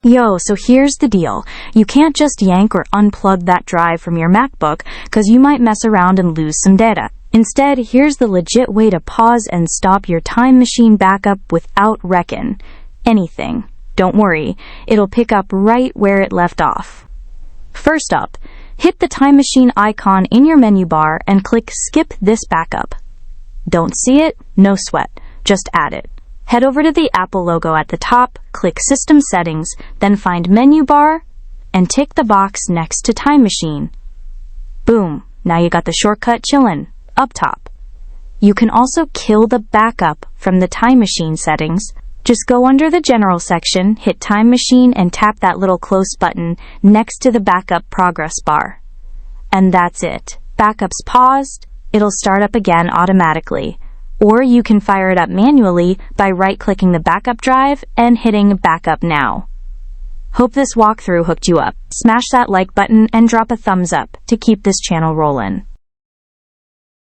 Yo, so here's the deal. You can't just yank or unplug that drive from your MacBook because you might mess around and lose some data. Instead, here's the legit way to pause and stop your time machine backup without wrecking anything. Don't worry, it'll pick up right where it left off. First up, hit the time machine icon in your menu bar and click Skip this backup. Don't see it? No sweat. Just add it. Head over to the Apple logo at the top, click System Settings, then find Menu Bar, and tick the box next to Time Machine. Boom, now you got the shortcut chillin' up top. You can also kill the backup from the Time Machine settings. Just go under the General section, hit Time Machine, and tap that little close button next to the Backup Progress bar. And that's it. Backup's paused, it'll start up again automatically. Or you can fire it up manually by right-clicking the backup drive and hitting Backup Now. Hope this walkthrough hooked you up. Smash that like button and drop a thumbs up to keep this channel rolling.